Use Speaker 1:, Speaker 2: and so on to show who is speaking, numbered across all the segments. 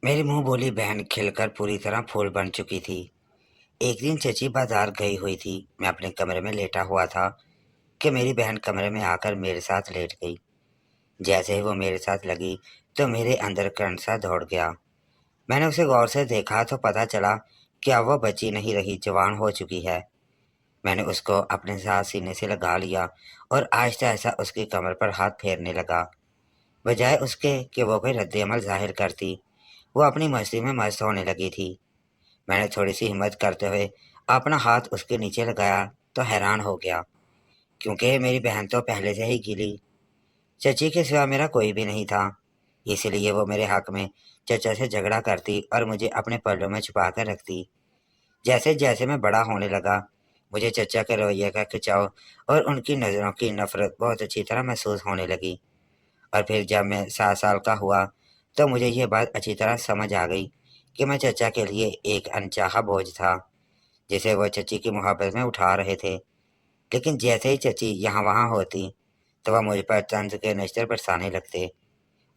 Speaker 1: मेरी मुंह बोली बहन खिलकर पूरी तरह फूल बन चुकी थी। एक दिन चची बाजार गई हुई थी। मैं अपने कमरे में लेटा हुआ था कि मेरी बहन कमरे में आकर मेरे साथ लेट गई। जैसे ही वो मेरे साथ लगी तो मेरे अंदर करंट सा दौड़ गया। मैंने उसे गौर से देखा तो पता चला कि अब वह बच्ची नहीं रही, जवान हो चुकी है। मैंने उसको अपने साथ सीने से लगा लिया और आहिस्ता आहिस्ता उसकी कमर पर हाथ फेरने लगा। बजाय उसके कि वो कोई रद्द-ए-अमल जाहिर करती, वो अपनी मस्ती में मस्त होने लगी थी। मैंने थोड़ी सी हिम्मत करते हुए अपना हाथ उसके नीचे लगाया तो हैरान हो गया, क्योंकि मेरी बहन तो पहले से ही गीली। चची के सिवा मेरा कोई भी नहीं था, इसलिए वो मेरे हक में चचा से झगड़ा करती और मुझे अपने पल्लों में छुपा कर रखती। जैसे जैसे मैं बड़ा होने लगा, मुझे चचा के रवैये का खिंचाव और उनकी नज़रों की नफरत बहुत अच्छी तरह महसूस होने लगी। और फिर जब मैं 7 साल का हुआ तो मुझे ये बात अच्छी तरह समझ आ गई कि मैं चचा के लिए एक अनचाहा बोझ था, जिसे वो चची की मोहब्बत में उठा रहे थे। लेकिन जैसे ही चची यहाँ वहाँ होती तो वह मुझ पर तंज के नश्तर बरसाने लगते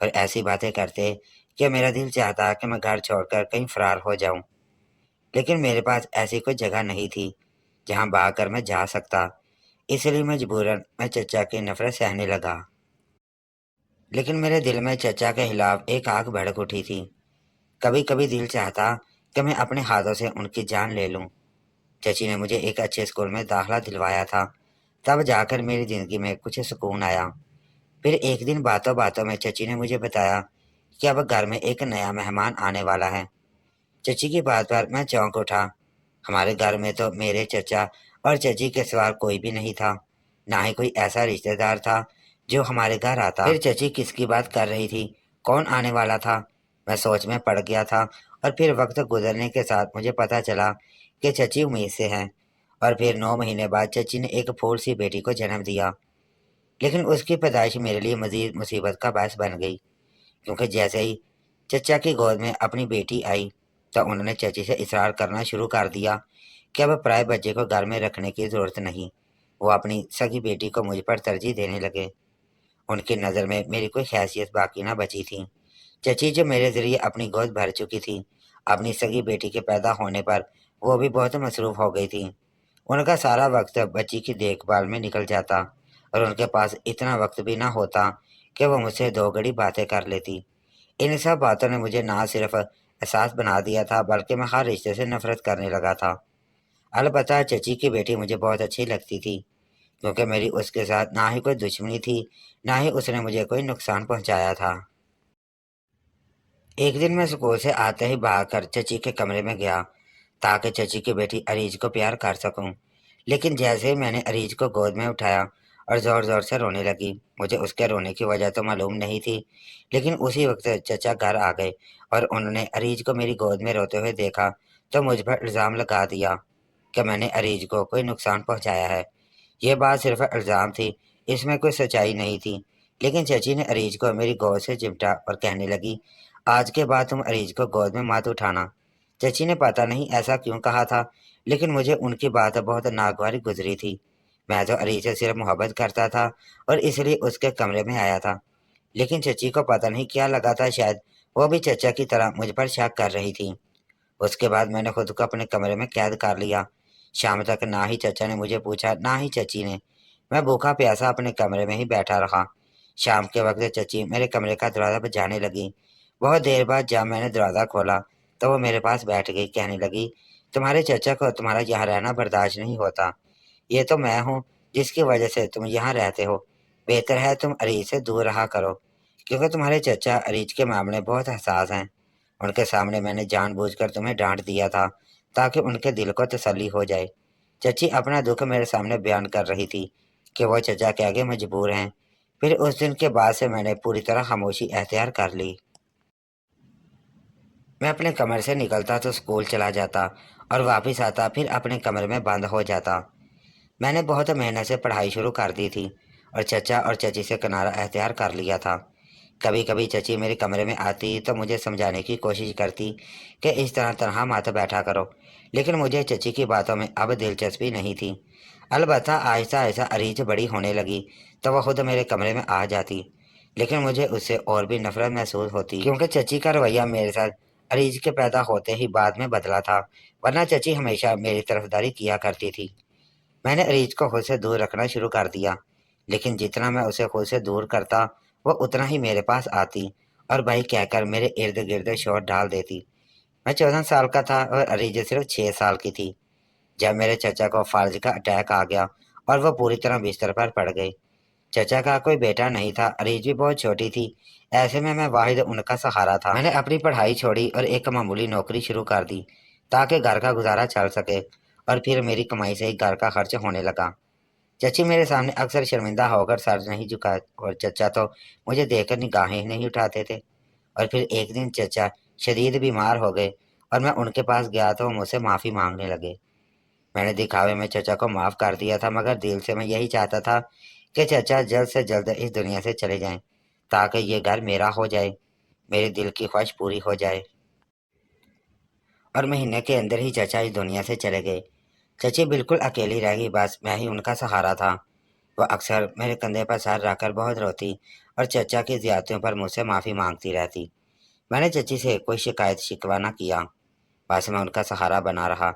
Speaker 1: और ऐसी बातें करते कि मेरा दिल चाहता कि मैं घर छोड़कर कहीं फरार हो जाऊं। लेकिन मेरे पास ऐसी कोई जगह नहीं थी जहाँ भाग कर मैं जा सकता, इसलिए मजबूरन मैं चचा की नफरत सहने लगा। लेकिन मेरे दिल में चचा के खिलाफ एक आग भड़क उठी थी। कभी कभी दिल चाहता कि मैं अपने हाथों से उनकी जान ले लूं। चची ने मुझे एक अच्छे स्कूल में दाखिला दिलवाया था, तब जाकर मेरी ज़िंदगी में कुछ सुकून आया। फिर एक दिन बातों बातों में चची ने मुझे बताया कि अब घर में एक नया मेहमान आने वाला है। चची की बात पर मैं चौंक उठा। हमारे घर में तो मेरे चचा और चची के सिवा कोई भी नहीं था, ना ही कोई ऐसा रिश्तेदार था जो हमारे घर आता। फिर चची किसकी बात कर रही थी, कौन आने वाला था? मैं सोच में पड़ गया था। और फिर वक्त गुजरने के साथ मुझे पता चला कि चची उम्मीद से हैं। और फिर 9 महीने बाद चची ने एक फूल सी बेटी को जन्म दिया। लेकिन उसकी पैदाइश मेरे लिए मजीद मुसीबत का बायस बन गई, क्योंकि जैसे ही चचा की गोद में अपनी बेटी आई तो उन्होंने चची से इसरार करना शुरू कर दिया कि अब पराए बच्चे को घर में रखने की ज़रूरत नहीं। वो अपनी सगी बेटी को मुझ पर तरजीह देने लगे। उनकी नज़र में मेरी कोई हैसियत बाकी ना बची थी। चची जो मेरे ज़रिए अपनी गोद भर चुकी थी, अपनी सगी बेटी के पैदा होने पर वो भी बहुत मसरूफ़ हो गई थी। उनका सारा वक्त बच्ची की देखभाल में निकल जाता और उनके पास इतना वक्त भी ना होता कि वो मुझसे 2 घड़ी बातें कर लेती। इन सब बातों ने मुझे ना सिर्फ एहसास बना दिया था, बल्कि मैं हर रिश्ते से नफरत करने लगा था। अलबत्ता चची की बेटी मुझे बहुत अच्छी लगती थी, क्योंकि मेरी उसके साथ ना ही कोई दुश्मनी थी, ना ही उसने मुझे कोई नुकसान पहुंचाया था। एक दिन मैं स्कूल से आते ही भागकर चची के कमरे में गया ताकि चची की बेटी अरीज को प्यार कर सकूं। लेकिन जैसे ही मैंने अरीज को गोद में उठाया और ज़ोर ज़ोर से रोने लगी। मुझे उसके रोने की वजह तो मालूम नहीं थी, लेकिन उसी वक्त चचा घर आ गए और उन्होंने अरीज को मेरी गोद में रोते हुए देखा तो मुझ पर इल्ज़ाम लगा दिया कि मैंने अरीज को कोई नुकसान पहुंचाया है। ये बात सिर्फ इल्ज़ाम थी, इसमें कोई सच्चाई नहीं थी। लेकिन चची ने अरीज को मेरी गोद से चिमटा और कहने लगी, आज के बाद तुम अरीज को गोद में मत उठाना। चची ने पता नहीं ऐसा क्यों कहा था, लेकिन मुझे उनकी बात बहुत नागवारी गुजरी थी। मैं तो अरीज से सिर्फ मोहब्बत करता था और इसलिए उसके कमरे में आया था। लेकिन चची को पता नहीं क्या लगा था, शायद वो भी चचा की तरह मुझ पर शक कर रही थी। उसके बाद मैंने खुद को अपने कमरे में कैद कर लिया। शाम तक ना ही चचा ने मुझे पूछा, ना ही चची ने। मैं भूखा प्यासा अपने कमरे में ही बैठा रहा। शाम के वक्त चची मेरे कमरे का दरवाज़ा बजाने लगी। बहुत देर बाद जब मैंने दरवाज़ा खोला तो वो मेरे पास बैठ गई। कहने लगी, तुम्हारे चचा को तुम्हारा यहाँ रहना बर्दाश्त नहीं होता। ये तो मैं हूँ जिसकी वजह से तुम यहाँ रहते हो। बेहतर है तुम अरीज से दूर रहा करो, क्योंकि तुम्हारे चचा अरीज के मामले में बहुत हसास हैं। उनके सामने मैंने जानबूझकर तुम्हें डांट दिया था ताकि उनके दिल को तसल्ली हो जाए। चची अपना दुख मेरे सामने बयान कर रही थी कि वो चचा के आगे मजबूर हैं। फिर उस दिन के बाद से मैंने पूरी तरह खामोशी अख्तियार कर ली। मैं अपने कमरे से निकलता तो स्कूल चला जाता और वापस आता फिर अपने कमरे में बंद हो जाता। मैंने बहुत मेहनत से पढ़ाई शुरू कर दी थी और चचा और चची से किनारा अख्तियार कर लिया था। कभी कभी चची मेरे कमरे में आती तो मुझे समझाने की कोशिश करती कि इस तरह तनहा मत बैठा करो, लेकिन मुझे चची की बातों में अब दिलचस्पी नहीं थी। अलबत्ता आहिस्ता आहिस्ता अरीज बड़ी होने लगी तो वह खुद मेरे कमरे में आ जाती, लेकिन मुझे उससे और भी नफरत महसूस होती, क्योंकि चची का रवैया मेरे साथ अरीज के पैदा होते ही बाद में बदला था, वरना चची हमेशा मेरी तरफदारी किया करती थी। मैंने अरीज को खुद से दूर रखना शुरू कर दिया, लेकिन जितना मैं उसे खुद से दूर करता वो उतना ही मेरे पास आती और भाई कहकर मेरे इर्द गिर्द शोर डाल देती। मैं 14 साल का था और अरीज सिर्फ 6 साल की थी जब मेरे चचा को फाल्ज का अटैक आ गया और वो पूरी तरह बिस्तर पर पड़ गई। चचा का कोई बेटा नहीं था, अरीज भी बहुत छोटी थी। ऐसे में मैं वाहिद उनका सहारा था। मैंने अपनी पढ़ाई छोड़ी और एक मामूली नौकरी शुरू कर दी ताकि घर का गुजारा चल सके, और फिर मेरी कमाई से ही घर का खर्च होने लगा। चची मेरे सामने अक्सर शर्मिंदा होकर सर नहीं झुका और चचा तो मुझे देखकर निगाहें ही नहीं उठाते थे। और फिर एक दिन चचा शदीद बीमार हो गए और मैं उनके पास गया तो वो मुझसे माफ़ी मांगने लगे। मैंने दिखावे में चचा को माफ़ कर दिया था, मगर दिल से मैं यही चाहता था कि चचा जल्द से जल्द इस दुनिया से चले जाएं ताकि ये घर मेरा हो जाए, मेरे दिल की ख्वाहिश पूरी हो जाए। और महीने के अंदर ही चचा इस दुनिया से चले गए। चची बिल्कुल अकेली रह गई, बस मैं ही उनका सहारा था। वह अक्सर मेरे कंधे पर सर रखकर बहुत रोती और चचा की ज़्यादतियों पर मुझसे माफ़ी मांगती रहती। मैंने चची से कोई शिकायत शिकवा न किया, बस मैं उनका सहारा बना रहा।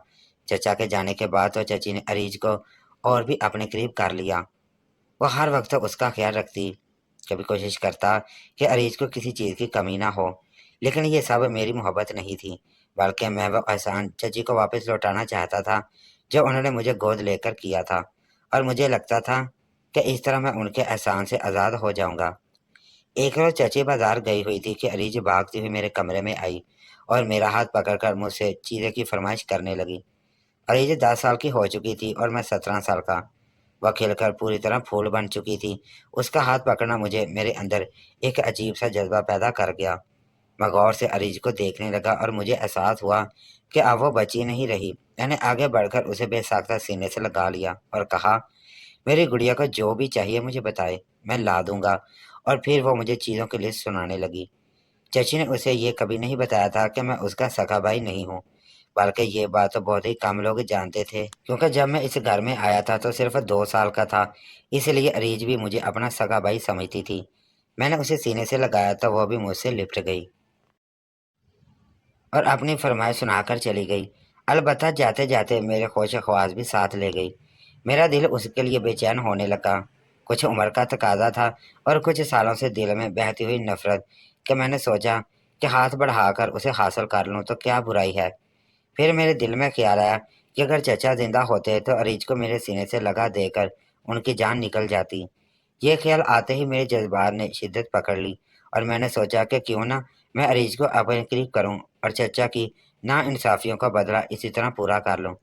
Speaker 1: चचा के जाने के बाद तो चची ने अरीज को और भी अपने करीब कर लिया। वो हर वक्त उसका ख्याल रखती, कभी कोशिश करता कि अरीज को किसी चीज़ की कमी ना हो। लेकिन ये सब मेरी मोहब्बत नहीं थी, बल्कि मैं वो एहसान चची को वापस लौटाना चाहता था जो उन्होंने मुझे गोद लेकर किया था। और मुझे लगता था कि इस तरह मैं उनके एहसान से आज़ाद हो जाऊंगा। एक रोज़ चची बाजार गई हुई थी कि अरीज भागती हुई मेरे कमरे में आई और मेरा हाथ पकड़कर मुझसे चीज़ें की फरमाइश करने लगी। अरीज 10 साल की हो चुकी थी और मैं 17 साल का। वह खिलकर पूरी तरह फूल बन चुकी थी। उसका हाथ पकड़ना मुझे मेरे अंदर एक अजीब सा जज्बा पैदा कर गया। मैं गौर से अरीज को देखने लगा और मुझे एहसास हुआ कि अब वो बची नहीं रही। मैंने आगे बढ़कर उसे बेसाख्ता सीने से लगा लिया और कहा, मेरी गुड़िया को जो भी चाहिए मुझे बताए, मैं ला दूंगा। और फिर वो मुझे चीज़ों की लिस्ट सुनाने लगी। चची ने उसे ये कभी नहीं बताया था कि मैं उसका सगा भाई नहीं हूँ, बल्कि ये बात तो बहुत ही कम लोग जानते थे, क्योंकि जब मैं इस घर में आया था तो सिर्फ 2 साल का था। इसलिए अरीज भी मुझे अपना सगा भाई समझती थी। मैंने उसे सीने से लगाया तो वह भी मुझसे लिपट गई और अपनी फरमाइश सुनाकर चली गई। अलबत्ता जाते जाते मेरे ख्वाहिश ख्वास भी साथ ले गई। मेरा दिल उसके लिए बेचैन होने लगा। कुछ उम्र का तकाजा था और कुछ सालों से दिल में बहती हुई नफरत कि मैंने सोचा कि हाथ बढ़ाकर उसे हासिल कर लूँ तो क्या बुराई है। फिर मेरे दिल में ख्याल आया कि अगर चचा जिंदा होते तो अरीज को मेरे सीने से लगा देकर उनकी जान निकल जाती। ये ख्याल आते ही मेरे जज्बात ने शिद्दत पकड़ ली और मैंने सोचा कि क्यों ना मैं अरीज को अपने करीब करूं और चचा की नाइंसाफियों का बदला इसी तरह पूरा कर लूं।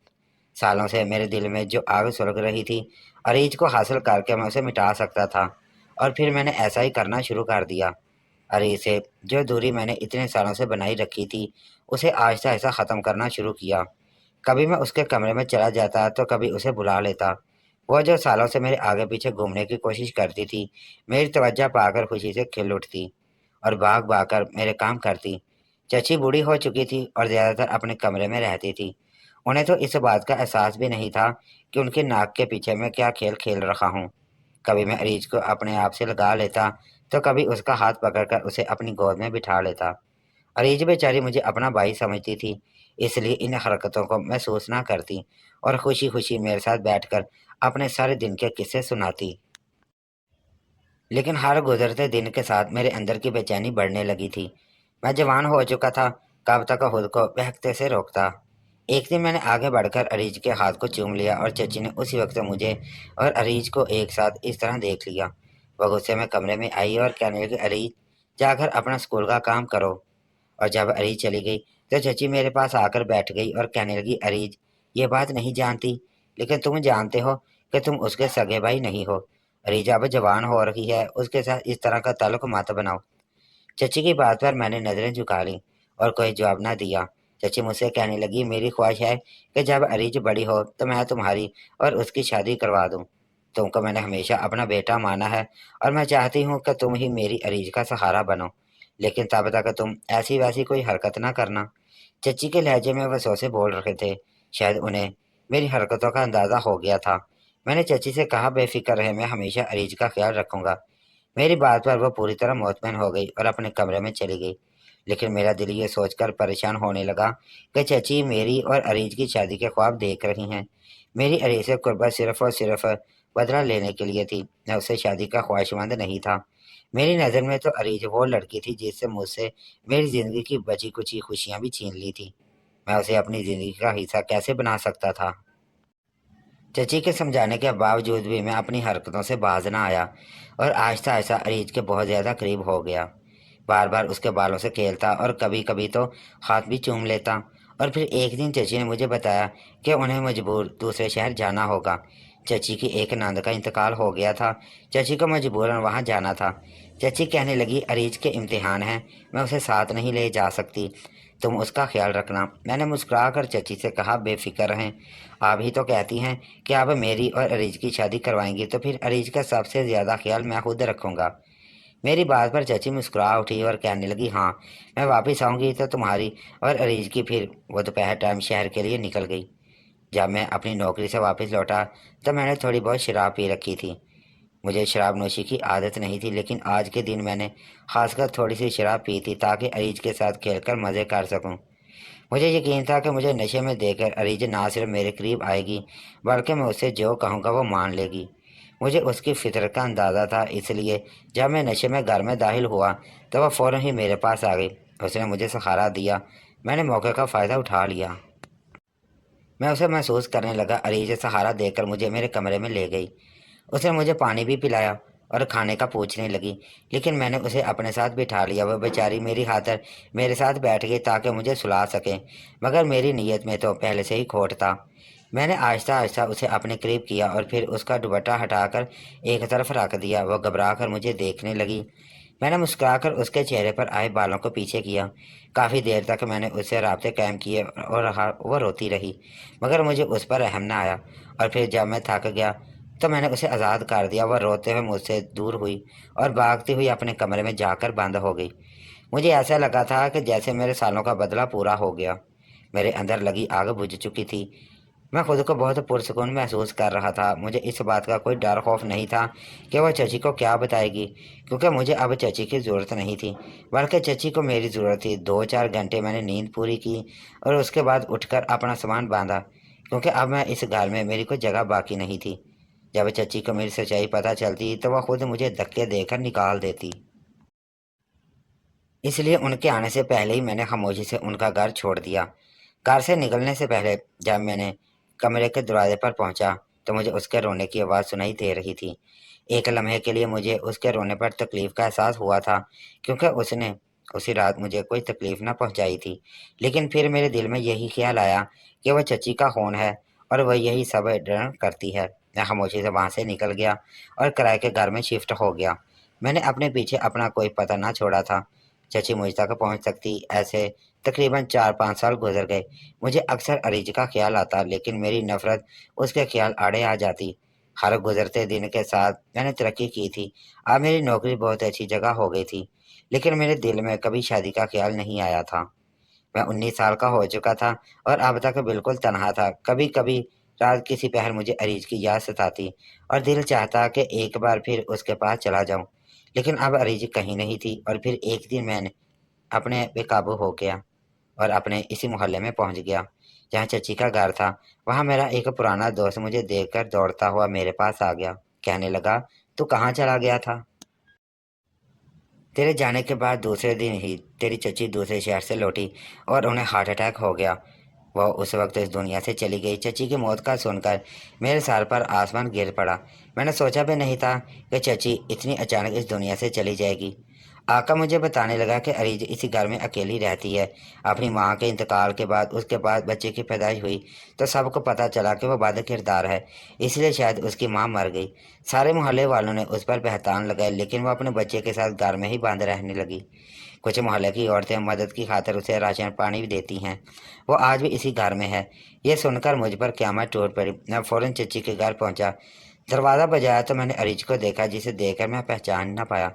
Speaker 1: सालों से मेरे दिल में जो आग सुलग रही थी, अरीज को हासिल करके मैं उसे मिटा सकता था, और फिर मैंने ऐसा ही करना शुरू कर दिया। अरीज से जो दूरी मैंने इतने सालों से बनाई रखी थी, उसे आहिस्ता आहिस्ता ख़त्म करना शुरू किया। कभी मैं उसके कमरे में चला जाता तो कभी उसे बुला लेता। वो जो सालों से मेरे आगे पीछे घूमने की कोशिश करती थी, मेरी तवज्जो पाकर खुशी से खिल उठती और भाग भाग कर मेरे काम करती। चची बूढ़ी हो चुकी थी और ज़्यादातर अपने कमरे में रहती थी। उन्हें तो इस बात का एहसास भी नहीं था कि उनके नाक के पीछे मैं क्या खेल खेल रहा हूँ। कभी मैं अरीज को अपने आप से लगा लेता तो कभी उसका हाथ पकड़कर उसे अपनी गोद में बिठा लेता। अरीज बेचारी मुझे अपना भाई समझती थी, इसलिए इन हरकतों को महसूस ना करती और खुशी खुशी मेरे साथ बैठकर अपने सारे दिन के किस्से सुनाती। लेकिन हर गुजरते दिन के साथ मेरे अंदर की बेचैनी बढ़ने लगी थी। मैं जवान हो चुका था, कब तक खुद को बहकते से रोकता। एक दिन मैंने आगे बढ़कर अरीज के हाथ को चूम लिया और चची ने उसी वक्त मुझे और अरीज को एक साथ इस तरह देख लिया। वह गुस्से में कमरे में आई और कहने लगी, अरीज जाकर अपना स्कूल का काम करो। और जब अरीज चली गई तो चची मेरे पास आकर बैठ गई और कहने लगी, अरीज ये बात नहीं जानती, लेकिन तुम जानते हो कि तुम उसके सगे भाई नहीं हो। अरीज अब जवान हो रही है, उसके साथ इस तरह का ताल्लुक मत बनाओ। चची की बात पर मैंने नजरें झुका ली और कोई जवाब ना दिया। चची मुझसे कहने लगी, मेरी ख्वाहिश है कि जब अरीज बड़ी हो तो मैं तुम्हारी और उसकी शादी करवा दूं। तुमको मैंने हमेशा अपना बेटा माना है और मैं चाहती हूँ कि तुम ही मेरी अरीज का सहारा बनो, लेकिन तब तक तुम ऐसी वैसी कोई हरकत ना करना। चची के लहजे में वसवसे बोल रहे थे, शायद उन्हें मेरी हरकतों का अंदाजा हो गया था। मैंने चची से कहा, बेफिक्र रहे, मैं हमेशा अरीज का ख्याल रखूंगा। मेरी बात पर वो पूरी तरह मुतमईन हो गई और अपने कमरे में चली गई। लेकिन मेरा दिल ये सोचकर परेशान होने लगा कि चची मेरी और अरीज की शादी के ख्वाब देख रही हैं। मेरी अरीज से कुर्बत सिर्फ और सिर्फ बदला लेने के लिए थी, मैं उससे शादी का ख्वाहिशमंद नहीं था। मेरी नज़र में तो अरीज वो लड़की थी जिससे मुझसे मेरी ज़िंदगी की बची कुची खुशियाँ भी छीन ली थी। मैं उसे अपनी ज़िंदगी का हिस्सा कैसे बना सकता था। चची के समझाने के बावजूद भी मैं अपनी हरकतों से बाज ना आया और आहिस्ता आहिस्ता अरीज के बहुत ज़्यादा करीब हो गया। बार बार उसके बालों से खेलता और कभी कभी तो हाथ भी चूम लेता। और फिर एक दिन चची ने मुझे बताया कि उन्हें मजबूर दूसरे शहर जाना होगा। चची की एक नंद का इंतकाल हो गया था। चची को मजबूरन वहाँ जाना था। चची कहने लगी अरीज के इम्तिहान हैं, मैं उसे साथ नहीं ले जा सकती, तुम उसका ख्याल रखना। मैंने मुस्कुरा कर चची से कहा बेफिक्र रहें, आप ही तो कहती हैं कि आप मेरी और अरीज की शादी करवाएंगी, तो फिर अरीज का सबसे ज़्यादा ख्याल मैं खुद रखूँगा। मेरी बात पर चाची मुस्कुरा उठी और कहने लगी हाँ, मैं वापस आऊँगी तो तुम्हारी और अरीज की। फिर वो दोपहर टाइम शहर के लिए निकल गई। जब मैं अपनी नौकरी से वापस लौटा तो मैंने थोड़ी बहुत शराब पी रखी थी। मुझे शराब नोशी की आदत नहीं थी, लेकिन आज के दिन मैंने खासकर थोड़ी सी शराब पी थी ताकि अरीज के साथ खेलकर मज़े कर सकूं। मुझे यकीन था कि मुझे नशे में देकर अरीज ना सिर्फ मेरे करीब आएगी बल्कि मैं उससे जो कहूँगा वो मान लेगी। मुझे उसकी फितरत का अंदाज़ा था, इसलिए जब मैं नशे में घर में दाखिल हुआ तो वह फ़ौरन ही मेरे पास आ गई। उसने मुझे सहारा दिया। मैंने मौके का फ़ायदा उठा लिया। मैं उसे महसूस करने लगा। अरीज सहारा देकर मुझे मेरे कमरे में ले गई। उसने मुझे पानी भी पिलाया और खाने का पूछने लगी, लेकिन मैंने उसे अपने साथ बिठा लिया। वह बेचारी मेरी खातिर मेरे साथ बैठ गई ताकि मुझे सुला सके, मगर मेरी नीयत में तो पहले से ही खोट था। मैंने आहिस्ता आहिस्ता उसे अपने करीब किया और फिर उसका दुपट्टा हटाकर एक तरफ रख दिया। वह घबरा कर मुझे देखने लगी। मैंने मुस्कुराकर उसके चेहरे पर आए बालों को पीछे किया। काफ़ी देर तक मैंने उससे राब्ते कायम किए और रहा। वह रोती रही, मगर मुझे उस पर रहम न आया। और फिर जब मैं थक गया तो मैंने उसे आज़ाद कर दिया। वह रोते हुए मुझसे दूर हुई और भागती हुई अपने कमरे में जाकर बंद हो गई। मुझे ऐसा लगा था कि जैसे मेरे सालों का बदला पूरा हो गया। मेरे अंदर लगी आग बुझ चुकी थी। मैं खुद को बहुत पुरसकून महसूस कर रहा था। मुझे इस बात का कोई डर खौफ नहीं था कि वह चची को क्या बताएगी, क्योंकि मुझे अब चची की ज़रूरत नहीं थी, बल्कि चची को मेरी ज़रूरत थी। 2-4 घंटे मैंने नींद पूरी की और उसके बाद उठकर अपना सामान बांधा, क्योंकि अब मैं इस घर में मेरी कोई जगह बाकी नहीं थी। जब चची को मेरी सच्चाई पता चलती तो वह खुद मुझे धक्के देकर निकाल देती। इसलिए उनके आने से पहले ही मैंने खामोशी से उनका घर छोड़ दिया। कार से निकलने से पहले जब मैंने कमरे के दरवाजे पर पहुंचा तो मुझे उसके रोने की आवाज़ सुनाई दे रही थी। एक लम्हे के लिए मुझे उसके रोने पर तकलीफ़ का एहसास हुआ था, क्योंकि उसने उसी रात मुझे कोई तकलीफ़ न पहुंचाई थी। लेकिन फिर मेरे दिल में यही ख्याल आया कि वह चची का खून है और वह यही सब डर करती है। मैं खामोशी से वहाँ से निकल गया और किराए के घर में शिफ्ट हो गया। मैंने अपने पीछे अपना कोई पता ना छोड़ा था। चची मुझ तक पहुँच सकती, ऐसे तकरीबन 4-5 साल गुजर गए। मुझे अक्सर अरीज का ख्याल आता, लेकिन मेरी नफ़रत उसके ख्याल आड़े आ जाती। हर गुजरते दिन के साथ मैंने तरक्की की थी। अब मेरी नौकरी बहुत अच्छी जगह हो गई थी, लेकिन मेरे दिल में कभी शादी का ख्याल नहीं आया था। मैं 19 साल का हो चुका था और अब तक बिल्कुल तनहा था। कभी कभी रात किसी पहर मुझे अरीज की याद सताती और दिल चाहता कि एक बार फिर उसके पास चला जाऊं, लेकिन अब अरीज कहीं नहीं थी। और फिर एक दिन मैंने अपने बेकाबू हो गया और अपने इसी मोहल्ले में पहुंच गया जहाँ चची का घर था। वहाँ मेरा एक पुराना दोस्त मुझे देखकर दौड़ता हुआ मेरे पास आ गया। कहने लगा, तू कहाँ चला गया था? तेरे जाने के बाद दूसरे दिन ही तेरी चची दूसरे शहर से लौटी और उन्हें हार्ट अटैक हो गया। वह उस वक्त इस दुनिया से चली गई। चची की मौत का सुनकर मेरे सर पर आसमान गिर पड़ा। मैंने सोचा भी नहीं था कि चची इतनी अचानक इस दुनिया से चली जाएगी। आका मुझे बताने लगा कि अरीज इसी घर में अकेली रहती है। अपनी माँ के इंतकाल के बाद उसके बाद बच्चे की पैदाइश हुई तो सबको पता चला कि वह बद किरदार है, इसलिए शायद उसकी माँ मर गई। सारे मोहल्ले वालों ने उस पर बहतान लगाए, लेकिन वह अपने बच्चे के साथ घर में ही बंद रहने लगी। कुछ मोहल्ले की औरतें मदद की खातिर उसे राशन पानी भी देती हैं। वो आज भी इसी घर में है। ये सुनकर मुझ पर क़यामत टूट पड़ी। मैं फ़ौरन चची के घर पहुंचा। दरवाज़ा बजाया तो मैंने अरीज को देखा, जिसे देखकर मैं पहचान न पाया।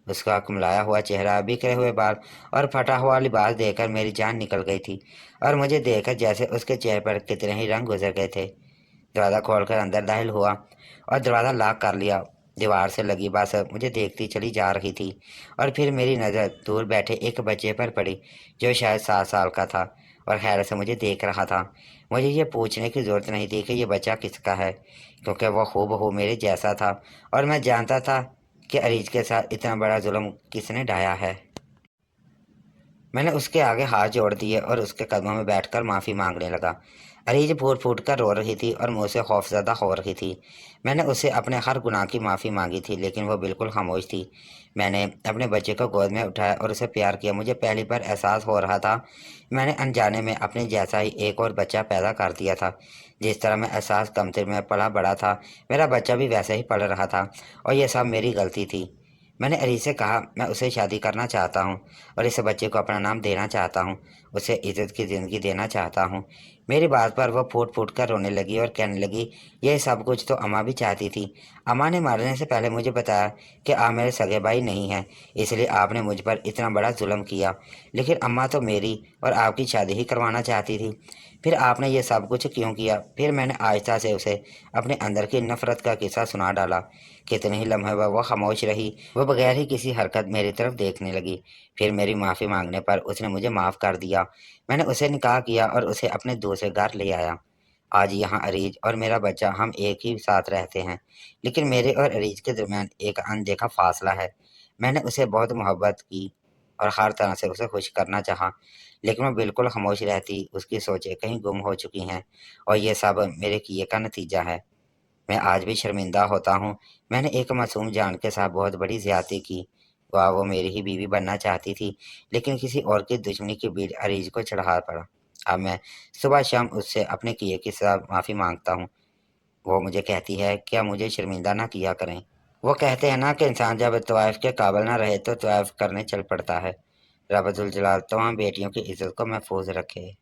Speaker 1: उसका कुमलाया हुआ चेहरा, बिखरे हुए बाल और फटा हुआ लिबास देखकर मेरी जान निकल गई थी, और मुझे देखकर जैसे उसके चेहरे पर कितने ही रंग गुजर गए थे। दरवाज़ा खोलकर अंदर दाखिल हुआ और दरवाज़ा लॉक कर लिया। दीवार से लगी बस मुझे देखती चली जा रही थी और फिर मेरी नज़र दूर बैठे एक बच्चे पर पड़ी जो शायद 7 साल का था और हैरत से मुझे देख रहा था। मुझे ये पूछने की ज़रूरत नहीं थी कि ये बच्चा किसका है, क्योंकि वह हूबहू मेरे जैसा था और मैं जानता था कि अरीज के साथ इतना बड़ा जुल्म किसने ढाया है। मैंने उसके आगे हाथ जोड़ दिए और उसके कदमों में बैठकर माफ़ी मांगने लगा। अरीज फूट फूट कर रो रही थी और मुँह से खौफजदा हो रही थी। मैंने उससे अपने हर गुनाह की माफ़ी मांगी थी, लेकिन वह बिल्कुल खामोश थी। मैंने अपने बच्चे को गोद में उठाया और उसे प्यार किया। मुझे पहली बार एहसास हो रहा था मैंने अनजाने में अपने जैसा ही एक और बच्चा पैदा कर दिया था। जिस तरह मैं एहसास कमतर में पला बड़ा था, मेरा बच्चा भी वैसे ही पल रहा था और यह सब मेरी गलती थी। मैंने अरीज से कहा, मैं उसे शादी करना चाहता हूँ और इस बच्चे को अपना नाम देना चाहता हूँ, उसे इज्जत की ज़िंदगी देना चाहता हूँ। मेरी बात पर वह फूट फूट कर रोने लगी और कहने लगी, यह सब कुछ तो अम्मा भी चाहती थी। अम्मा ने मारने से पहले मुझे बताया कि आप मेरे सगे भाई नहीं हैं, इसलिए आपने मुझ पर इतना बड़ा जुल्म किया। लेकिन अम्मा तो मेरी और आपकी शादी ही करवाना चाहती थी। फिर आपने ये सब कुछ क्यों किया? फिर मैंने आहिस्ता से उसे अपने अंदर की नफरत का किस्सा सुना डाला। कितने ही लम्हे वह खामोश रही। वह बगैर ही किसी हरकत मेरी तरफ देखने लगी। फिर मेरी माफ़ी मांगने पर उसने मुझे माफ़ कर दिया। मैंने उसे निकाह किया और उसे अपने दूसरे घर ले आया। आज यहाँ अरीज और मेरा बच्चा हम एक ही साथ रहते हैं, लेकिन मेरे और अरीज के दरमियान एक अनदेखा फासला है। मैंने उसे बहुत मोहब्बत की और हर तरह से उसे खुश करना चाहा, लेकिन वो बिल्कुल खामोश रहती। उसकी सोचें कहीं गुम हो चुकी हैं और ये सब मेरे किए का नतीजा है। मैं आज भी शर्मिंदा होता हूँ। मैंने एक मासूम जान के साथ बहुत बड़ी ज़्यादती की। वाह, वो मेरी ही बीवी बनना चाहती थी, लेकिन किसी और की दुश्मनी के बीच अरीज को चढ़ा पड़ा। अब मैं सुबह शाम उससे अपने किए की साथ माफ़ी मांगता हूँ। वो मुझे कहती है क्या मुझे शर्मिंदा ना किया करें। वो कहते हैं ना कि इंसान जब तवाइफ के काबिल ना रहे तो तवाइफ करने चल पड़ता है। रब्बुल जलाल तमाम बेटियों की इज्जत को महफूज रखे।